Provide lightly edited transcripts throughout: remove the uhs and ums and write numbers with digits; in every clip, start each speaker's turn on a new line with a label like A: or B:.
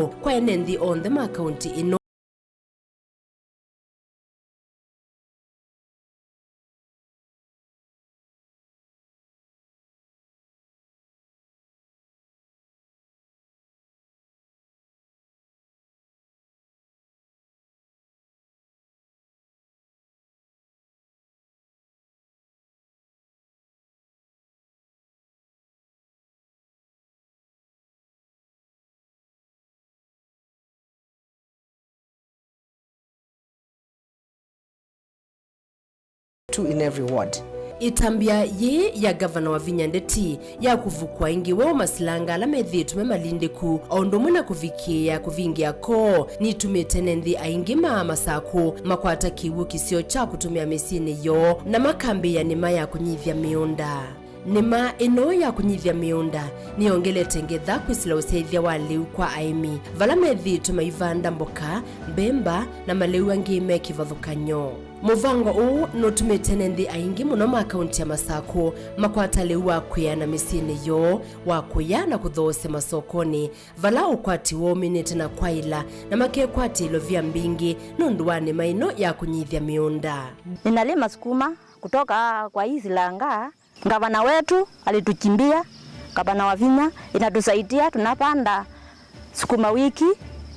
A: kwa enendi on the county ino.
B: In every ward.
A: Itambia ye ya gavana wa Vinya Ndeti ya kuvukwa ingi weo masilanga ala methitu memalindeku ondo muna kuvikia kuvingia ko ni tumetenendi aingima masako makwata kiwu kisio cha kutumia mesini yo na makambi ya nima ya kunyithia miunda. Nima ino ya kunyithia miunda niongelete ngetha kwisila useithia wa liu kwa aimi vala methitu maivanda mboka, mbemba na maleu angime kivathukanyo. Muvango uu nutumetenendi aingi muno makaunti ya Masako makwata leu wa kuya na misini yo wa kuya na kuthose masokoni vala ukwati wominite na kwaila na makekwati ilo vya mbingi nundu wa nima ino ya kunyithia miunda.
C: Ninalima sukuma kutoka kwa hizi langa. Gavana wetu alituchimbia, gavana wa Vinya inatusaidia, tunapanda sukuma wiki,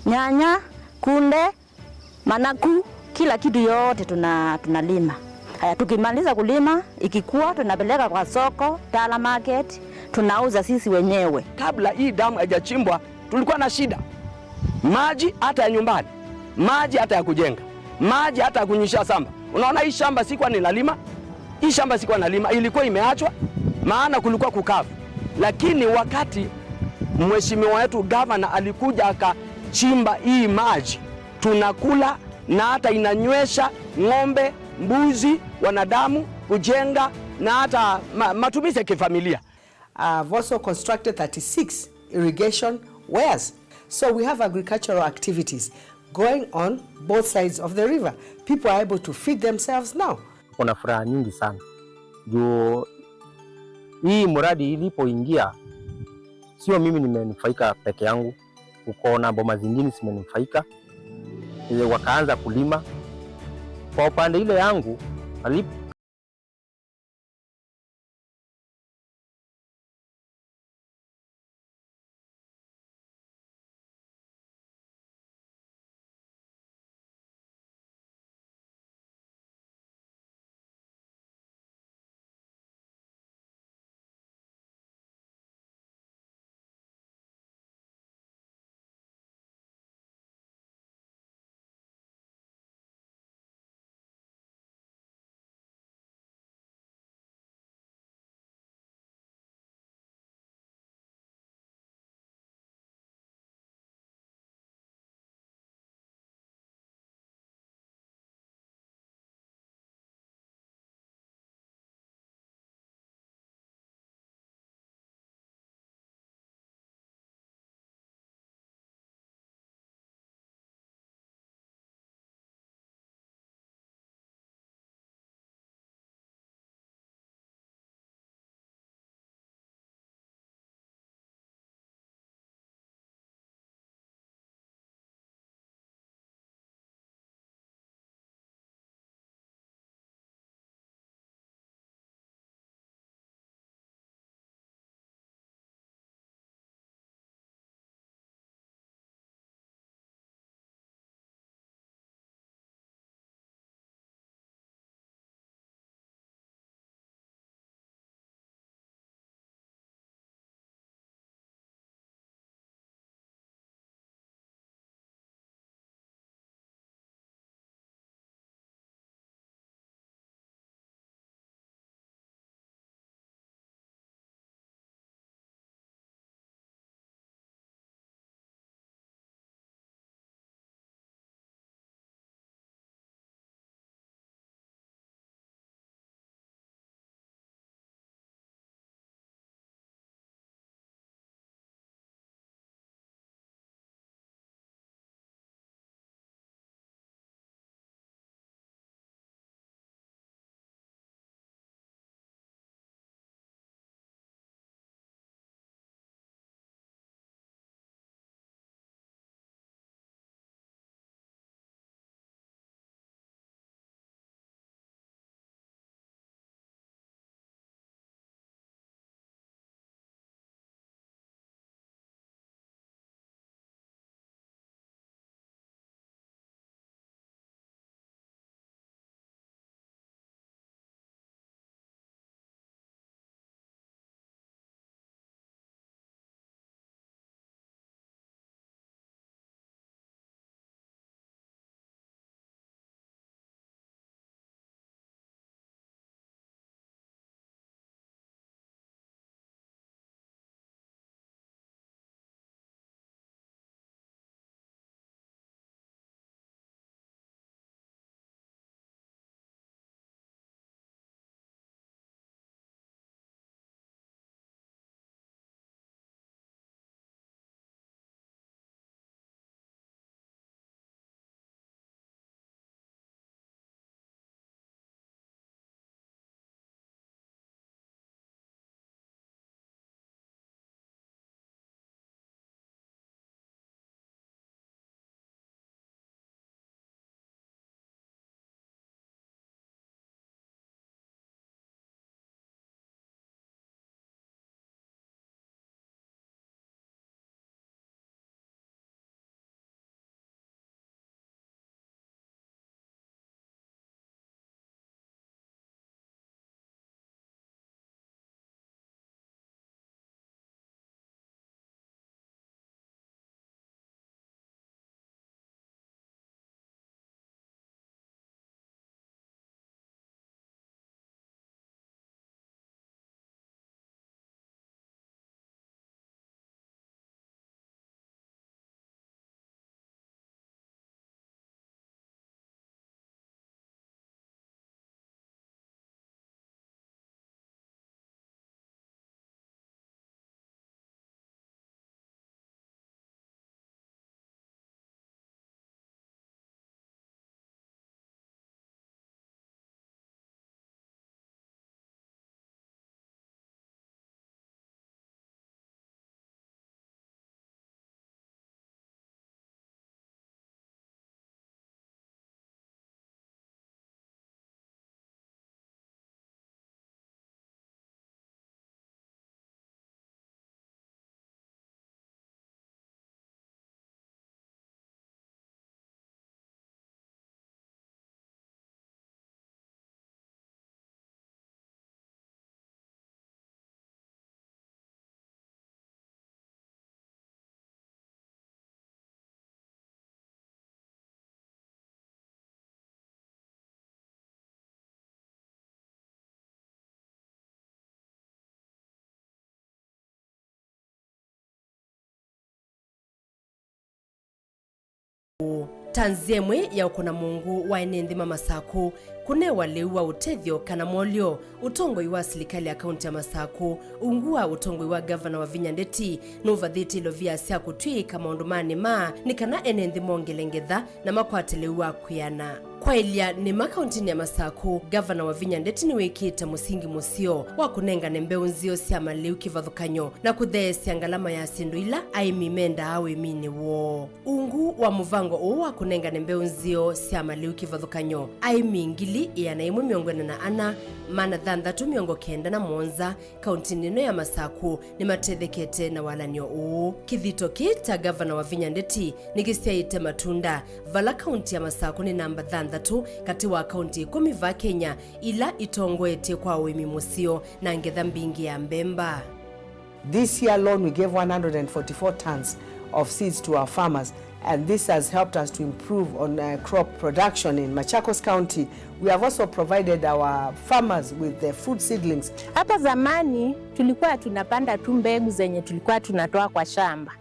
C: nyanya, kunde, managu, kila kitu yote tunalima. Haya, tukimaliza kulima ikikua tunapeleka kwa soko, Tala market, tunauza sisi wenyewe.
D: Kabla hii damu haijachimbwa tulikuwa na shida. Maji hata ya nyumbani, maji hata ya kujenga, maji hata ya kunyeshea shamba. Unaona hii shamba sikuwa ninalima. Hii shamba sikuwa nalima, ilikuwa imeachwa maana kulikuwa kukavu. Lakini wakati mheshimiwa wetu gavana alikuja akachimba hii maji, tunakula na hata inanywesha ng'ombe, mbuzi, wanadamu, kujenga na hata matumizi ya kifamilia.
B: I've also constructed 36 irrigation wells. So we have agricultural activities going on both sides of the river. People are able to feed themselves now.
E: Kuna furaha nyingi sana juu hii mradi ilipoingia, sio mimi nimenufaika peke yangu, uko na boma zingine zimenufaika, wakaanza kulima. Kwa upande ile yangu
A: tanziemwe ya ukona mungu wa ene nthima Masaku kunewa leu wa utethyo kana molyo utongoi wa serikali ya kaunti ya Masaku ungua utongoi wa gavana wa Vinya Ndeti nuvathiti lovia sia kutwika maundu manema ni kana ene nthima ongelengetha na makwateleu wa kuyana kwa ilia ni makaunti ya Masaku gavana wa Vinya Ndeti ni wikita musingi musio wa kunengane mbeu nzio sia maleu kivathukanyo na kutheesya ngalama ya sindu ila aimi menda awe mini wo ungu wa muvango uwa kunengane mbeu nzio sia maleu kivathukanyo aimi ngili iyana imwe miongoni na ana mana thanthatu miongo kenda na monza kaunti nino ya Masaku ni matethekete na walanio uu kithito kita gavana wa Vinya Ndeti ni gisiaite matunda vala kaunti ya Masaku ni namba thanthatu kati wa kaunti 10 va Kenya ila itongoetie kwa wimi musio na ngetha mbingi ya mbemba.
B: This year alone we gave 144 tons of seeds to our farmers, and this has helped us to improve on crop production in Machakos County. We have also provided our farmers with their fruit seedlings.
F: Hapa zamani tulikuwa tunapanda tu mbegu zenye tulikuwa tunatoa kwa shamba.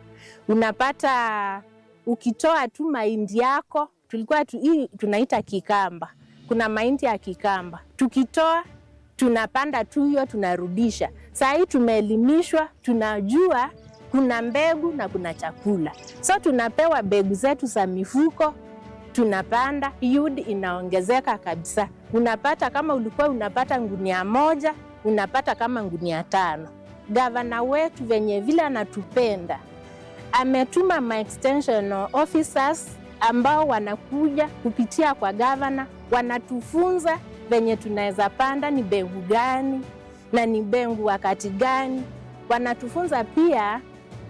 F: Unapata ukitoa tu mahindi yako, tulikuwa hii tunaita kikamba. Kuna mahindi ya kikamba. Tukitoa tunapanda tu hiyo tunarudisha. Sasa hii tumeelimishwa, tunajua kuna mbegu na kuna chakula. So tunapewa mbegu zetu za mifuko, tunapanda, yield inaongezeka kabisa. Unapata kama ulikuwa unapata ngunia 1, unapata kama ngunia 5. Gavana wetu venye vile anatupenda, ametuma ma extension officers ambao wanakuja kupitia kwa gavana, wanatufunza venye tunaweza panda ni mbegu gani na ni mbegu wakati gani. Wanatufunza pia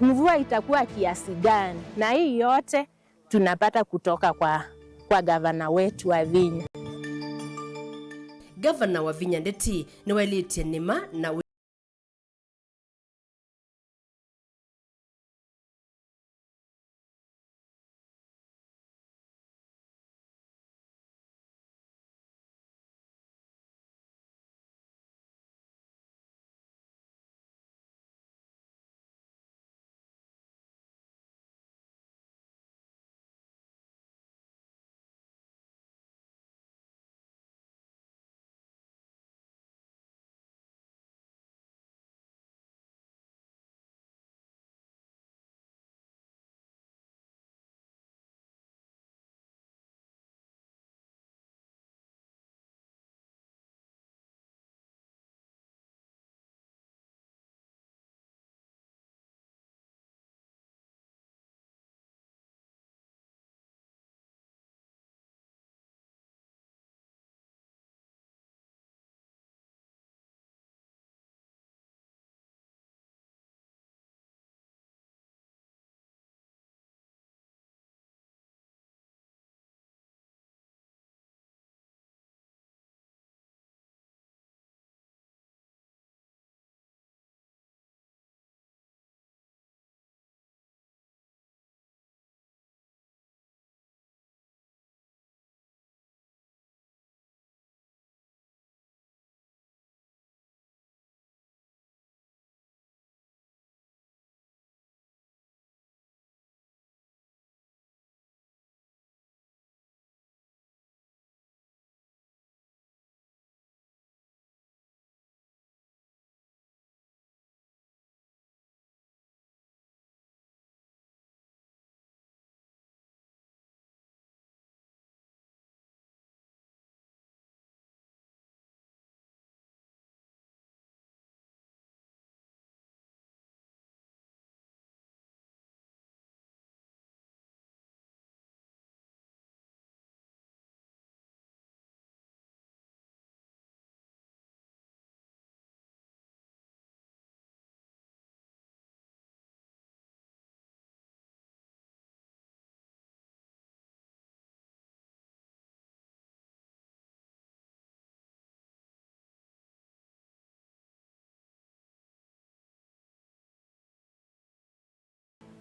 F: mvua itakuwa kiasi gani, na hii yote tunapata kutoka kwa gavana wetu wa Vinya.
A: Gavana wa Vinya Ndeti ni walitie nima na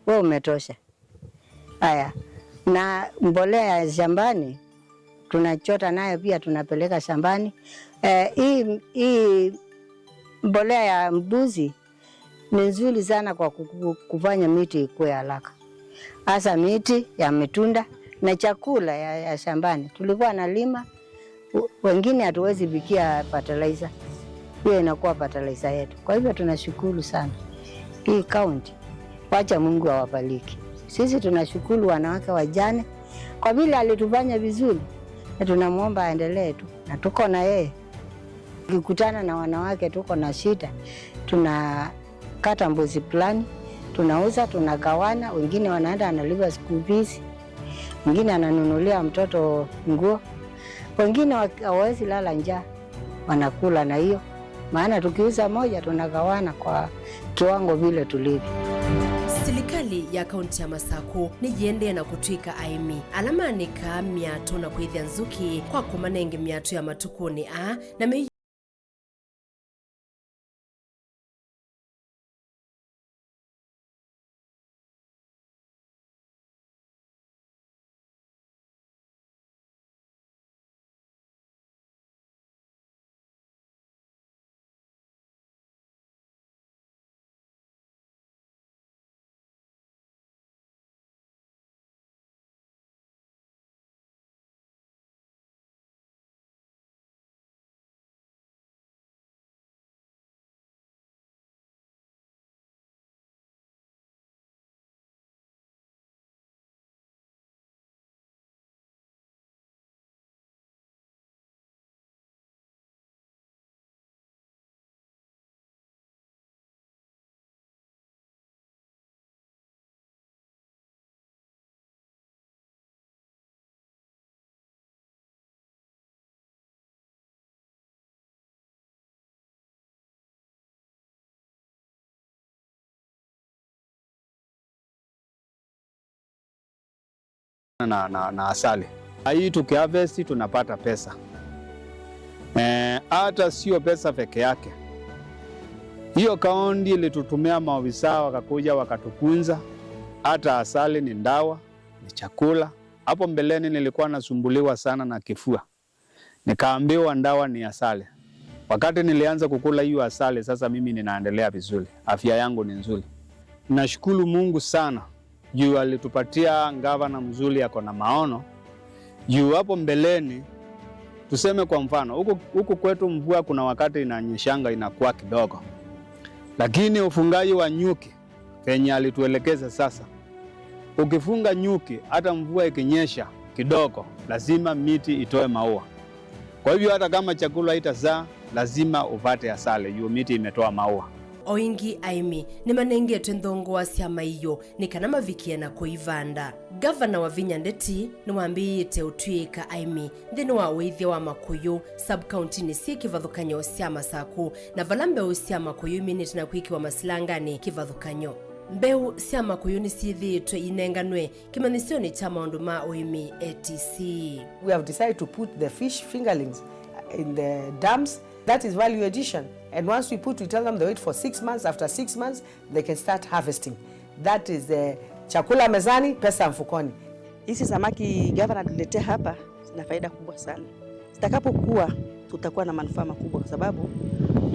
G: wewe umetosha. Haya, na mbolea ya shambani tunachota nayo pia tunapeleka shambani. Hii mbolea ya mbuzi ni nzuri sana kwa kufanya miti ikue haraka, hasa miti ya mitunda na chakula ya shambani. Tulikuwa nalima, wengine hatuwezi bikia fertilizer. Hiyo inakuwa fertilizer yetu. Kwa hivyo tunashukuru sana hii kaunti. Wacha Mungu awabariki. Sisi tunashukuru wanawake wajane kwa vile alitufanya vizuri, na tunamuomba aendelee tu, na tuko na yeye. Tukikutana na wanawake tuko na shida, tunakata mbuzi plani, tunauza, tunagawana. Wengine wanaenda analipa school fees, wengine ananunulia mtoto nguo, wengine hawawezi lala njaa, wanakula na hiyo. Maana tukiuza moja tunagawana kwa kiwango vile tulivyo.
A: Serikali ya kaunti ya Masako nijiende na kutwika aimi alamanika miatu na kwithia nzuki kwa kumanenge miatu ya matukuni na
H: na asali. Hii tukiharvest tunapata pesa. Hata sio pesa peke yake. Hiyo kaunti ilitutumia maofisa wakakuja wakatufunza. Hata asali ni dawa, ni chakula. Hapo mbeleni nilikuwa nasumbuliwa sana na kifua. Nikaambiwa dawa ni asali. Wakati nilianza kukula hiyo asali, sasa mimi ninaendelea vizuri. Afya yangu ni nzuri. Nashukuru Mungu sana. Juu alitupatia gavana mzuri yako na maono. Juu hapo mbeleni, tuseme kwa mfano, huku kwetu mvua kuna wakati inanyeshanga inakuwa kidogo. Lakini ufungaji wa nyuki, penye alituelekeza sasa. Ukifunga nyuki, hata mvua ikinyesha kidogo, lazima miti itoe maua. Kwa hivyo hata kama chakula itazaa, lazima upate asali, juu miti imetoa maua.
A: Oingi aimi ni manengetwe nthongo wa siama iyo ni kana mavikia na kuivanda. Gavana wa Vinya Ndeti ni wambiite utwika aimi nthini wa withia wa Makuyu sub-county ni si kivathukanyo sia Masako na valambe usia Makuyu iminite na kwiki wa masilangani kivathukanyo. Mbeu sia Makuyu ni sithitwe inenganwe kimanisioni cha maundu ma uimi ATC.
B: We have decided to put the fish fingerlings in the dams. That is value addition. And once we tell them they wait for 6 months. After 6 months, they can start harvesting. That is chakula mezani, pesa mfukoni.
I: Hizi samaki gavana tuletea hapa zina faida kubwa sana. Zitakapokuwa tutakuwa na manufaa makubwa kwa sababu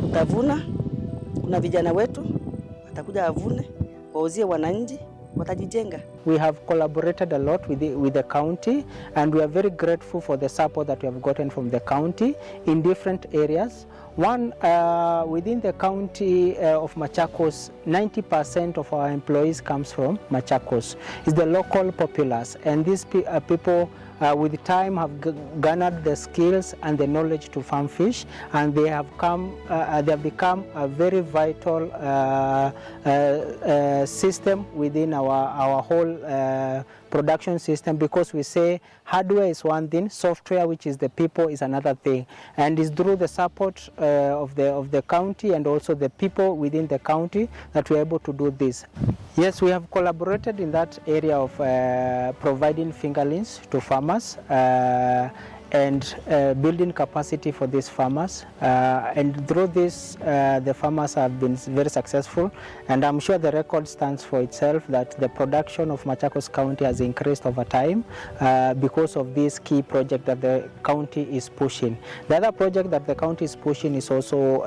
I: tutavuna, kuna vijana wetu watakuja wavune, wauzie wananchi, watajijenga.
J: We have collaborated a lot with the county, and we are very grateful for the support that we have gotten from the county in different areas. One, within the county of Machakos, 90% of our employees comes from Machakos. It's the local populace, and these people with time have garnered the skills and the knowledge to farm fish, and they have become a very vital system within our whole production system, because we say hardware is one thing, software, which is the people, is another thing, and it's through the support of the county and also the people within the county that we're able to do this. Yes, we have collaborated in that area of providing fingerlings to farmers, and building capacity for these farmers. And through this, the farmers have been very successful, and I'm sure the record stands for itself that the production of Machakos County has increased over time because of this key project that the county is pushing. The other project that the county is pushing is also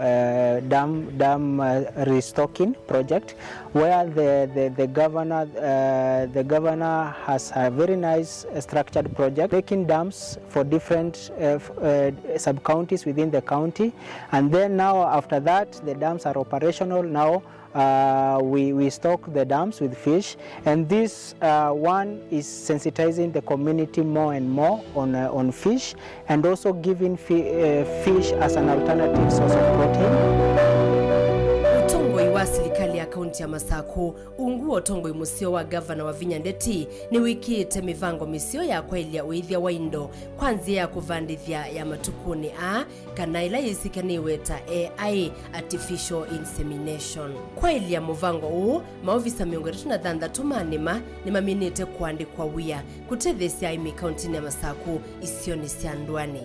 J: dam restocking project, where the governor has a very nice structured project, making dams for different sub-counties within the county. And then now after that, the dams are operational. Now we stock the dams with fish, and this one is sensitizing the community more and more on fish, and also giving fish as an alternative source of protein.
A: Utongoi wa serikali ya kaunti ya Masako unguo utongoi musio wa gavana wa Vinya Ndeti ni wikite mivango misio ya kwailia uithia wa indo kwanzia ya kuvandithia ya matukuni kana ila isikaniweta AI, artificial insemination. Kwailia muvango huu maofisa miongo 36 manima ni maminite kuandikwa wia kutethesia imi kaunti ya Masako isioni sia ndwani.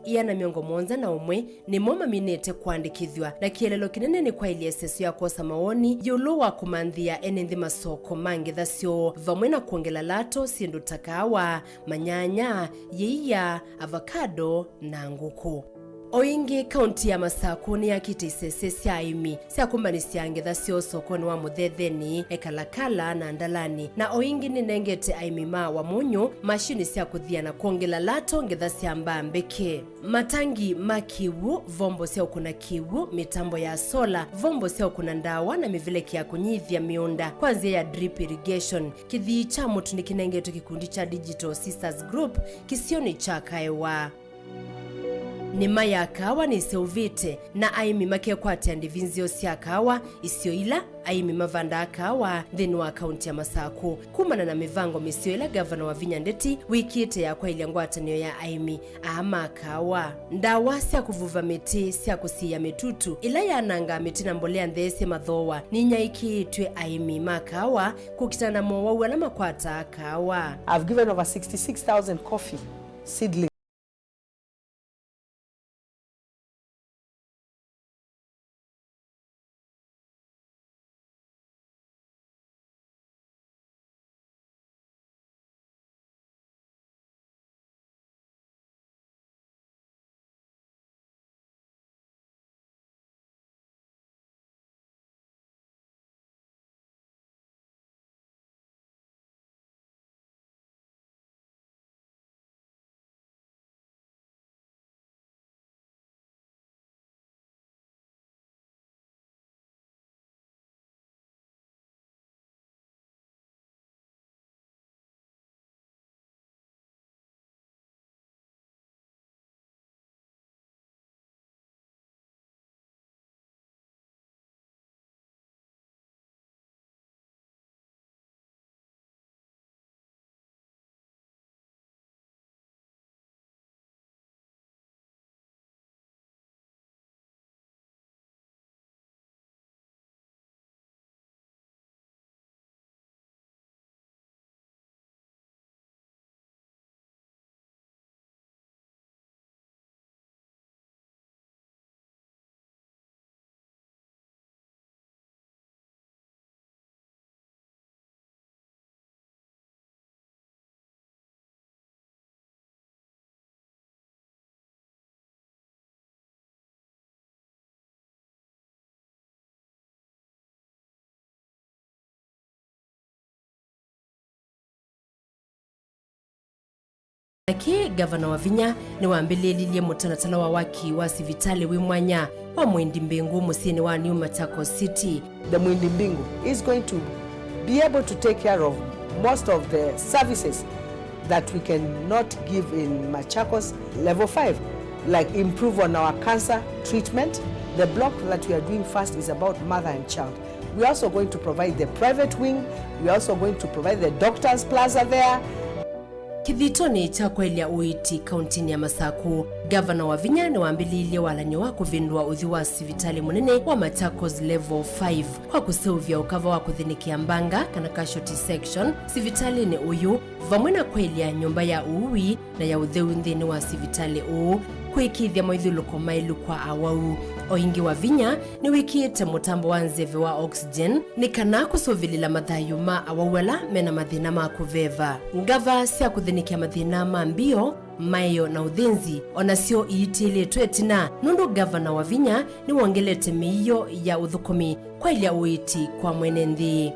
A: Iana miongo monza na umwe ni moma minete kuandikithwa na kielelo kinene ni kwa iliesesu ya kosa maoni yulu wa kumanthia enenthi masoko mangi thasyo vamwe na kuongela lato sindu takawa, manyanya, yeia, avocado na nguku. Oingi kaunti ya Masako ni yakite isese sia imi sia kumbanisya ngetha sio sokoni wa muthetheni ekalakala na ndalani, na oingi ni nengete aimima wa munyu mashini sia kuthia na kuongela lato ngetha sia mbambeke, matangi makiwu, vombo sia kuna kiwu, mitambo ya sola, vombo sia kuna ndawa na mivileki ya kunyithia miunda kwanzia ya drip irrigation. Kithii cha mutu ni kinengeto kikundi cha Digital Sisters Group kisioni cha Kaewa. Nima ya kawa ni seuvite na aimi make kwati andivinzio sia kawa isio ila aimi mavanda kawa dhinu wa kaunti ya Masako kumana na mivango misio ila gavana wa Vinya Ndeti wikite ya kwa iliangwatanio ya aimi ama kawa ndawa sia kuvuva miti sia kusia mitutu ila ya nanga miti na mbolea ndese madhowa ni nyaiki itwe aimi makawa kukitana mowa wala makwata kawa.
B: I've given over 66,000 coffee seedlings.
A: Nake gavana wa Vinya ni waambilililie mutanatala wa waki wa sivitali wimwanya wa Mwindi Mbingu musini wa New Machakos City.
B: The Mwindi Mbingu is going to be able to take care of most of the services that we cannot give in Machakos level 5, like improve on our cancer treatment. The block that we are doing first is about mother and child. We are also going to provide the private wing. We are also going to provide the doctor's plaza there.
A: Kithitoni cha kwelia uiti kauntini ya Masaku, gavana wa Vinya ni waambililie walani wa kuvindua uthi wa sivitali munene wa Machakos level 5 kwa kuseuvya ukava wa kuthinikia mbanga kana casualty section sivitali ni uyu vamwe na kwelia nyumba ya uwi na ya utheu nthini wa sivitali uu kwikithia maithuluko mailu kwa awau. Oingi wa Vinya ni wikiite mutambo wa nzeve wa oxygen ni kana kusovilila mathayu ma awawela mena mathina ma kuveva. Ngava sia kuthinikia mathina ma mbio, mayo na uthinzi onasio iitiletwe tina nundu gavana wa Vinya ni wongelete miio ya uthukumi kwa ilia uiti kwa mwene nthi.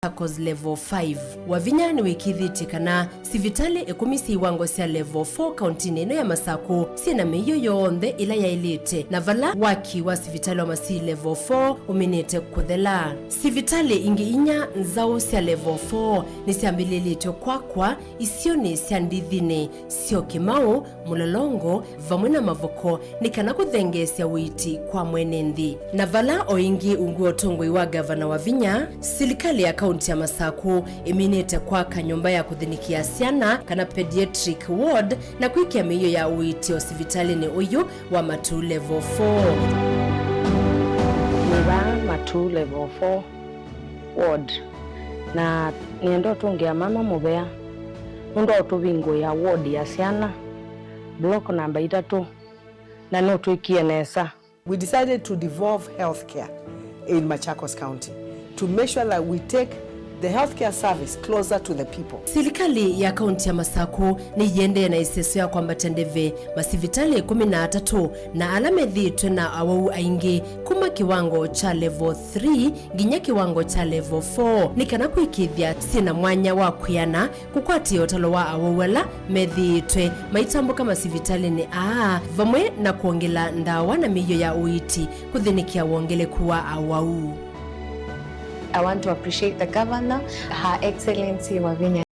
A: Machakos level 5 Wavinya ni wikithiti kana sivitali ekumisi iwango sia level 4 kauntini ino ya Masaku sina miyo yonthe ila ya ilite na vala waki wa sivitali wa masi level 4 uminite kuthela. Sivitali ingi inya nzau sia level 4 ni siambililite kwa isio ni siandithine sio Kimau, Mulolongo, vamwe na Mavoko ni kana kuthengesia witi kwa mwene nthi. Na vala oingi unguo tongoi wa gavana wa Vinya, silikali ya kaunti ya Masaku iminite kwa kanyumba ya kuthinikia siana kana pediatric ward na kwikia miyo ya uiti hospitali ni uyu wa Matu level 4.
K: Niba Matu level 4 ward na niendo tungia mama mubea ndo tubingo ya ward ya siana block namba 3 na no twikie nesa.
B: We decided to devolve healthcare in Machakos County to make sure that we take the healthcare service closer to the people.
A: Serikali ya kaunti ya Masaku ni yende na iseso ya kwamba tendeve masivitali 13 na alamethitwe na awau aingi kuma kiwango cha level 3 ginya kiwango cha level 4 ni kana kuikithia sina mwanya wa kuyana kukwati otalo wa awawela methitwe maitambo kama sivitali ni vamwe na kuongela ndawa na miyo ya uiti kuthinikia wongele kuwa awau.
L: I want to appreciate the governor, Her Excellency Wavinya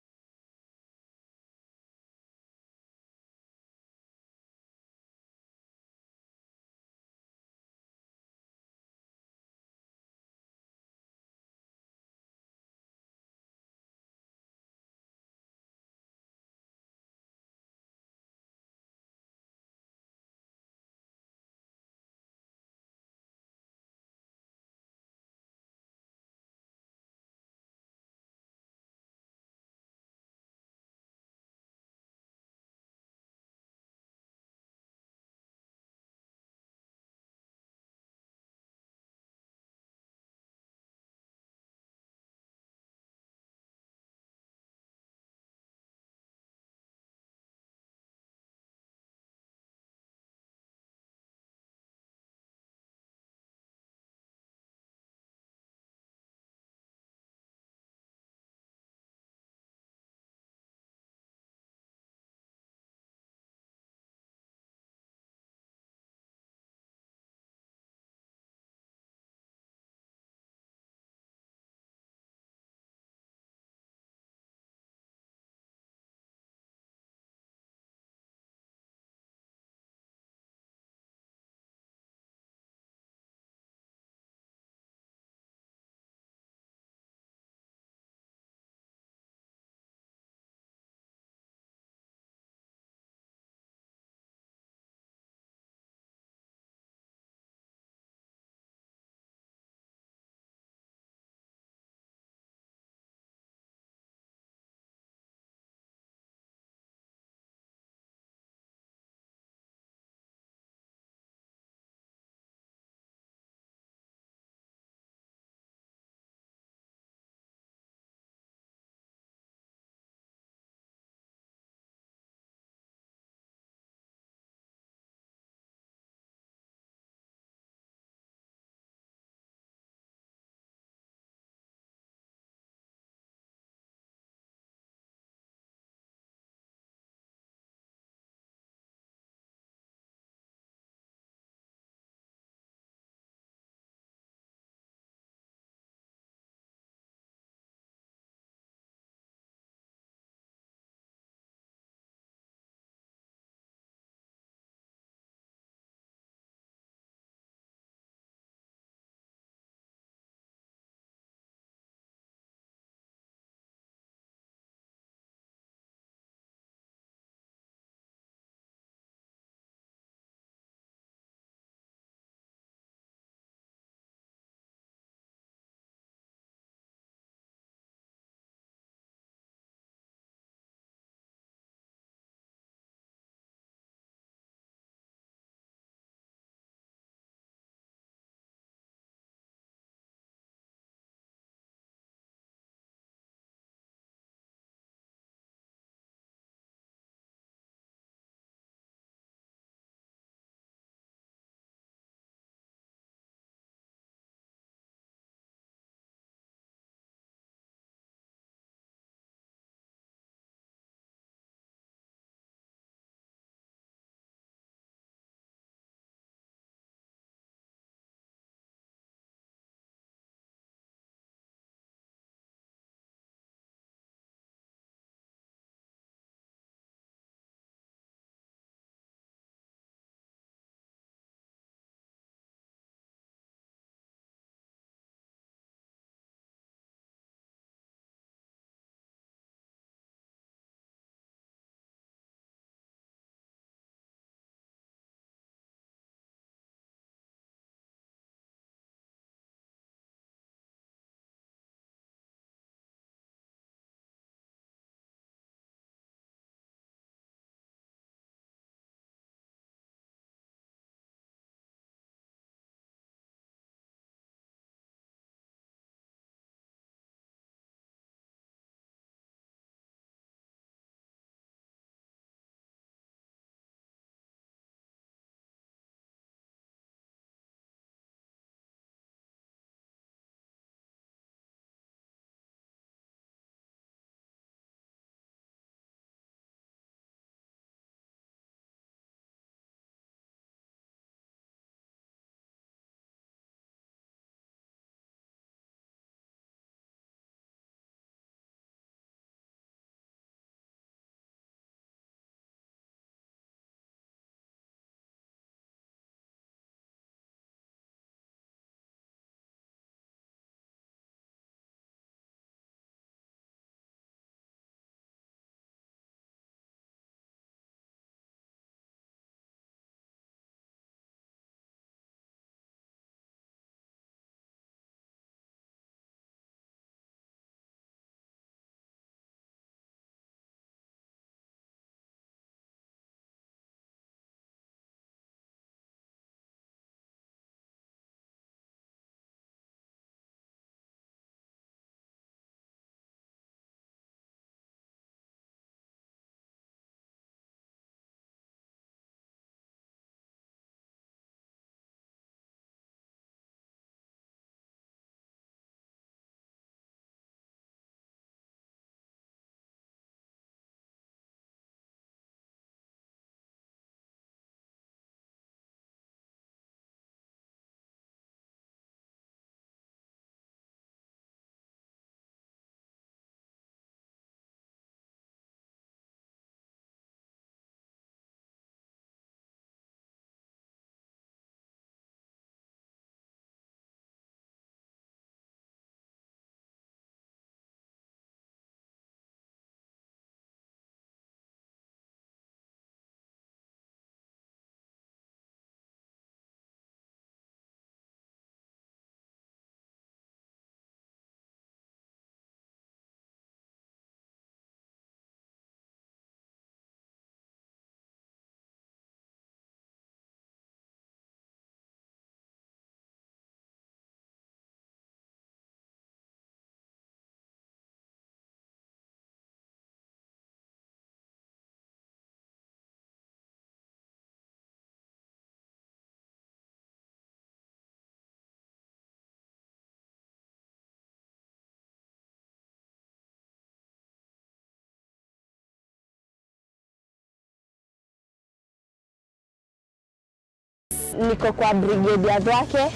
M: Niko kwa brigade ya Dhwake,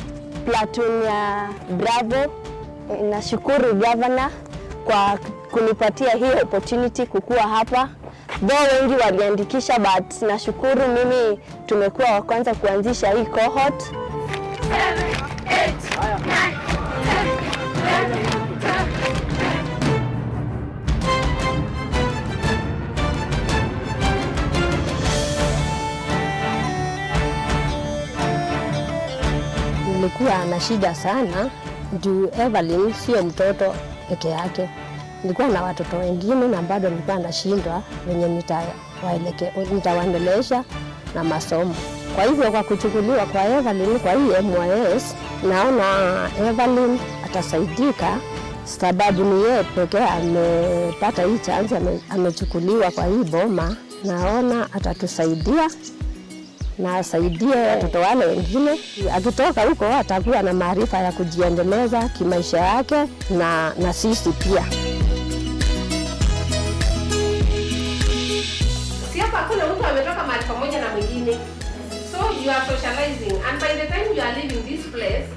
M: platoon ya Bravo. Nashukuru governor kwa kunipatia hii opportunity kukua hapa. Though wengi waliandikisha, but nashukuru mimi tumekuwa wa kwanza kuanzisha hii cohort. 7, 8, 9, 10, 11. Nilikuwa na shida sana juu Evelyn sio mtoto peke yake. Nilikuwa na watoto wengine na bado nilikuwa nashindwa wenye nitawaendelesha na masomo. Kwa hivyo kwa kuchukuliwa kwa Evelyn kwa hii MYS, naona Evelyn atasaidika sababu ni yeye pekee amepata hii chance, amechukuliwa kwa hii boma. Naona atatusaidia na asaidie watoto wale wengine. Akitoka huko atakuwa na maarifa ya kujiendeleza kimaisha yake na sisi pia.
N: Si hapa kuna mtu ametoka mahali pamoja na mwingine. So you are socializing, and by the time you are leaving this place,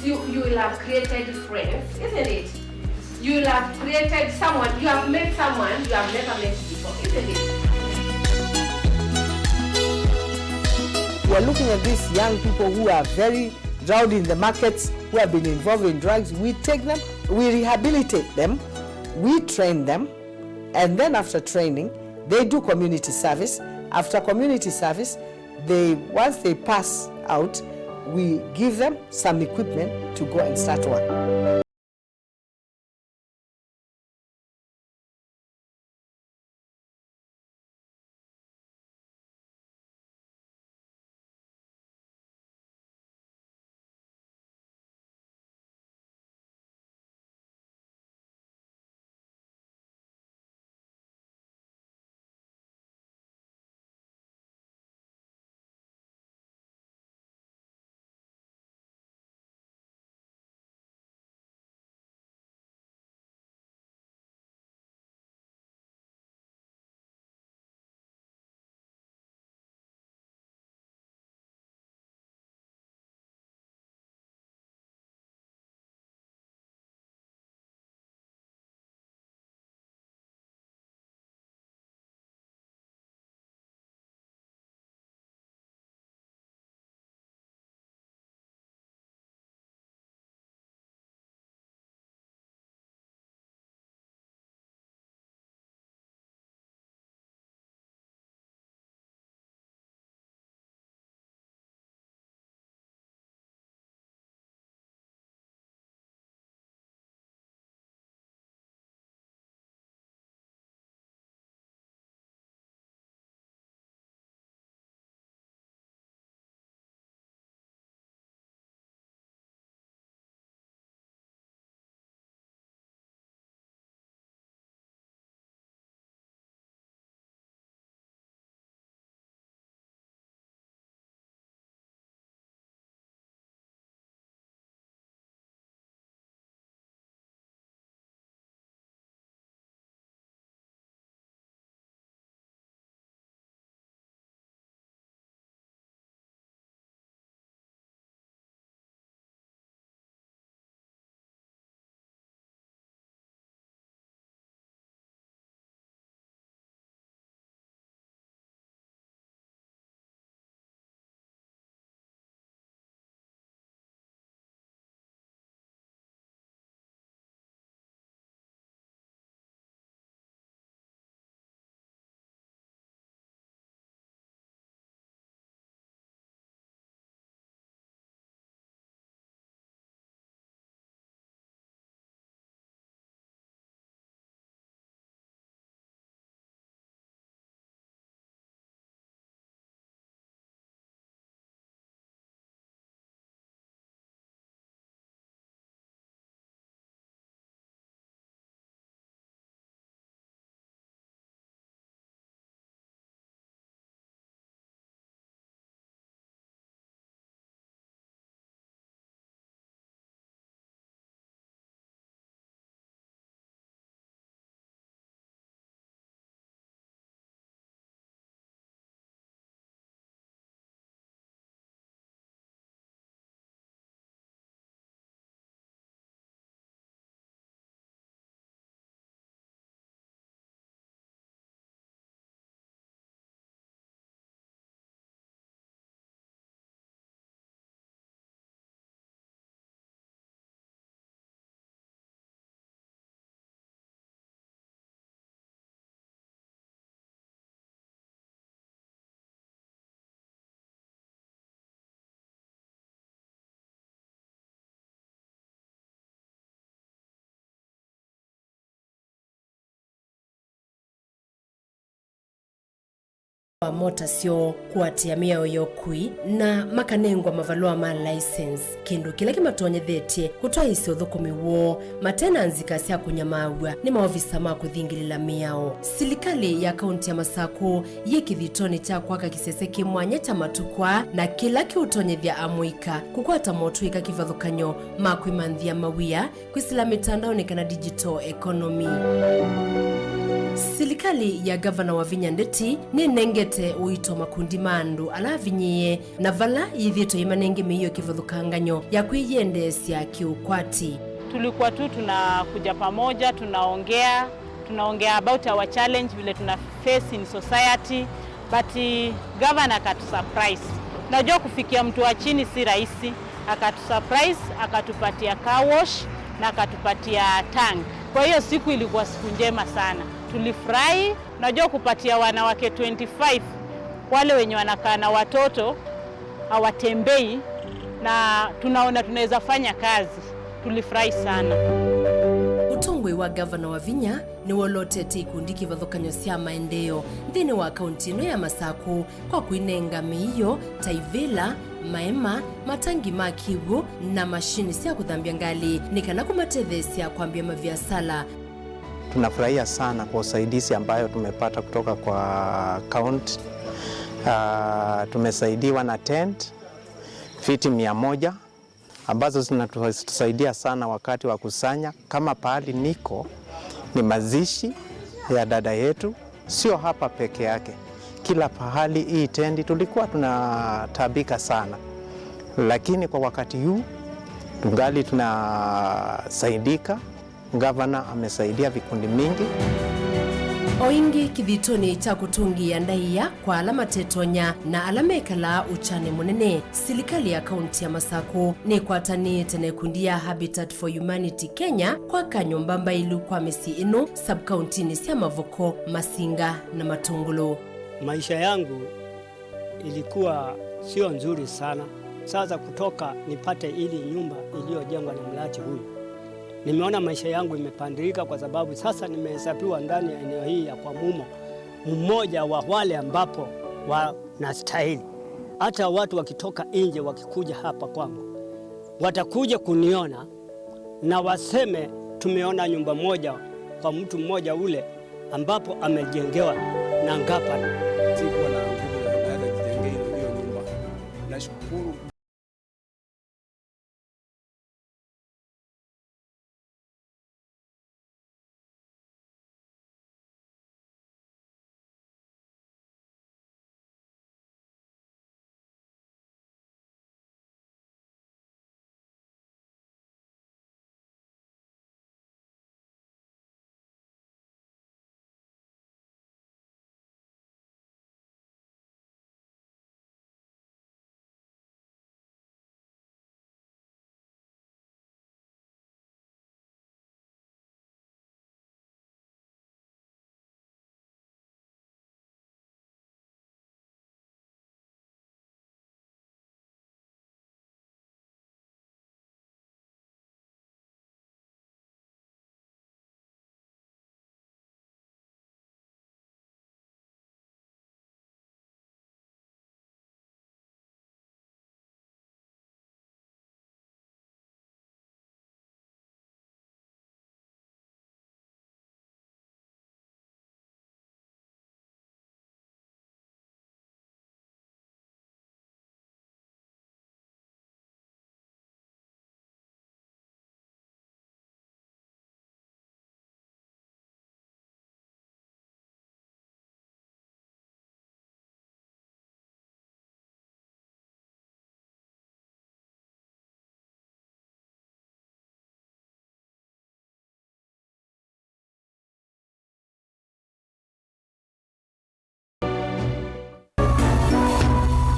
N: you will have created friends, isn't it? You will have created someone, you have met someone you have never met before, isn't it?
B: We are looking at these young people who are very rowdy in the markets, who have been involved in drugs. We take them, we rehabilitate them, we train them, and then after training, they do community service. After community service, once they pass out, we give them some equipment to go and start work.
A: wa mota sio kuatia mioyo kui na makanengwa mavalua ma license kindu kila kimatonyethetie kutwa isio thukumi wo matena nzika cia kunyamawa ni maofisa ma kuthingilila miao. Serikali ya kaunti ya Masako yikithitoni cha kwaka kisese kimwanya cha matukwa na kila kiutonyethia amuika kukwata motu ika kivathukanyo ma kwimanthia mawia kwisila mitandaoni kana digital economy. Serikali ya gavana wa Vinya Ndeti ni nengete uito makundi mandu alavinyie na vala yithito imanenge miyo kivathukanganyo ya kwiyendesya kiukwati.
O: Tulikuwa tu tunakuja pamoja, tunaongea about our challenge vile tuna face in society, but governor akatu surprise. Najua kufikia mtu wa chini si rahisi, akatu surprise, akatupatia car wash na akatupatia tank. Kwa hiyo siku ilikuwa siku njema sana. Tulifurahi. Najua kupatia wanawake 25 wale wenye wanakaa na watoto hawatembei na tunaona tunaweza fanya kazi. Tulifurahi sana.
A: Utongwe wa gavana wa Vinya ni wolotete ikundi kivathukanyo cia maendeleo thini wa kaunti ino ya Masako kwa kuinenga miio taivela maema matangi ma kiwu na mashini cia kuthambia ngali ni kana kumatethesia kwambia maviasala.
P: Tunafurahia sana kwa usaidizi ambayo tumepata kutoka kwa kaunti. Tumesaidiwa na tent fiti 100 ambazo zinatusaidia sana wakati wa kusanya. Kama pahali niko ni mazishi ya dada yetu, sio hapa peke yake, kila pahali hii tendi tulikuwa tunatabika sana, lakini kwa wakati huu tungali tunasaidika. Gavana amesaidia vikundi mingi.
A: Oingi kithitoni cha kutungia ndaiya kwa alama tetonya na alama ekala uchane munene. Serikali ya kaunti ya Masako ni kwatani tene kundi ya Habitat for Humanity Kenya kwa kanyumba mbailu kwa mesi ino sub-county ni cia Mavoko, Masinga na Matungulu.
Q: Maisha yangu ilikuwa sio nzuri sana. Sasa kutoka nipate ili nyumba iliyojengwa na mlaji huyu, nimeona maisha yangu imepandilika kwa sababu sasa nimehesabiwa ndani ya eneo hii ya kwa Mumo mmoja wa wale ambapo wanastahili. Hata watu wakitoka nje wakikuja hapa kwangu watakuja kuniona na waseme tumeona nyumba moja kwa mtu mmoja ule ambapo amejengewa na ngapana.
R: Sikuwa na nguvu ya kujengea hiyo nyumba. Nashukuru.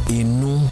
S: Inu